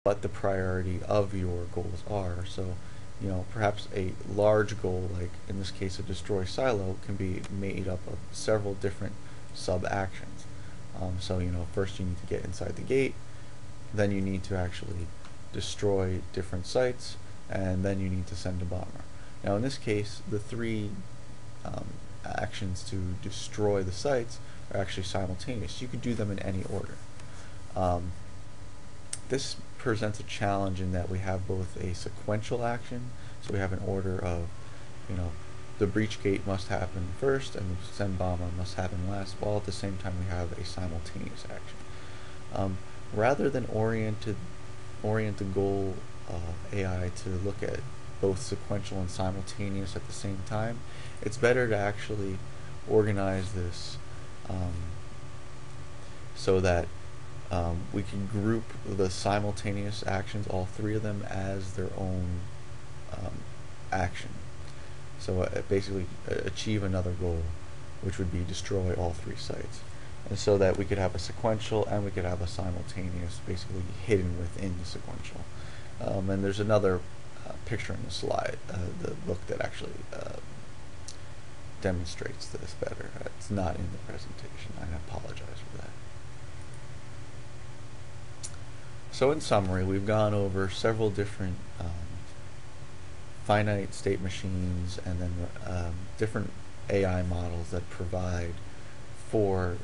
what the priority of your goals are. So, perhaps a large goal, like in this case a destroy silo, can be made up of several different sub-actions. So, first you need to get inside the gate, then you need to actually destroy different sites, and then you need to send a bomber. Now in this case, the three actions to destroy the sites are actually simultaneous. You could do them in any order. This presents a challenge in that we have both a sequential action, so we have an order of, the breach gate must happen first and the send bomber must happen last, while at the same time we have a simultaneous action. Rather than orient the goal AI to look at both sequential and simultaneous at the same time, it's better to actually organize this so that we can group the simultaneous actions, all three of them, as their own action. So basically achieve another goal, which would be destroy all three sites. And so that we could have a sequential and we could have a simultaneous, basically hidden within the sequential. And there's another picture in the slide, the book, that actually demonstrates this better. It's not in the presentation. I apologize for that. So in summary, we've gone over several different finite state machines and then different AI models that provide for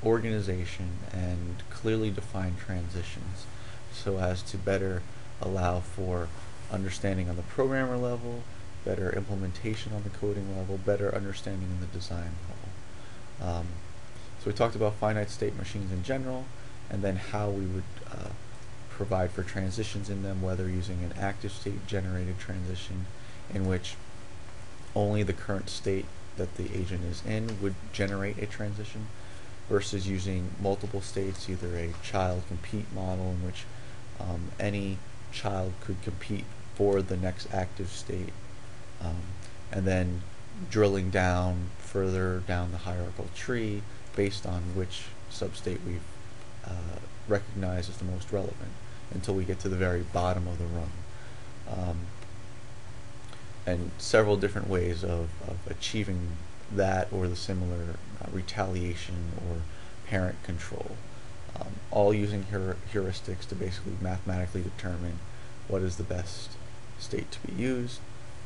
organization and clearly defined transitions, so as to better allow for understanding on the programmer level, better implementation on the coding level, better understanding in the design level. So we talked about finite state machines in general, and then how we would provide for transitions in them, whether using an active state generated transition in which only the current state that the agent is in would generate a transition, versus using multiple states, either a child compete model in which any child could compete for the next active state, and then drilling down further down the hierarchical tree based on which substate we've recognized as the most relevant, until we get to the very bottom of the rung. And several different ways of achieving that or the similar retaliation or parent control, all using heuristics to basically mathematically determine what is the best state to be used.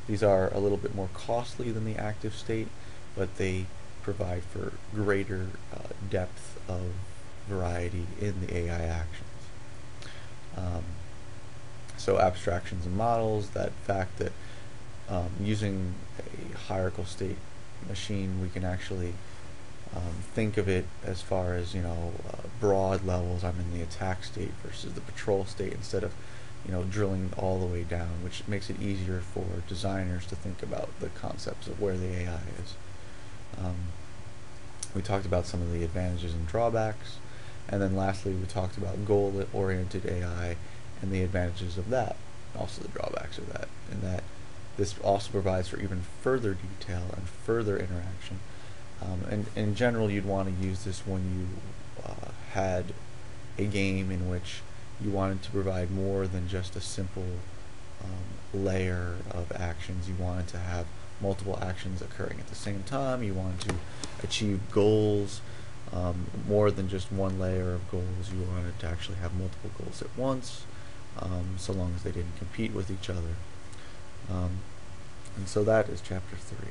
These are a little bit more costly than the active state, but they provide for greater depth of variety in the AI actions. So abstractions and models, that fact that using a hierarchical state machine, we can actually think of it as far as, broad levels. I'm in the attack state versus the patrol state, instead of drilling all the way down, which makes it easier for designers to think about the concepts of where the AI is. We talked about some of the advantages and drawbacks, and then lastly we talked about goal-oriented AI and the advantages of that, and also the drawbacks of that, and that this also provides for even further detail and further interaction. And in general, you'd want to use this when you had a game in which you wanted to provide more than just a simple layer of actions. You wanted to have multiple actions occurring at the same time. You wanted to achieve goals, more than just one layer of goals. You wanted to actually have multiple goals at once, so long as they didn't compete with each other. And so that is chapter 3.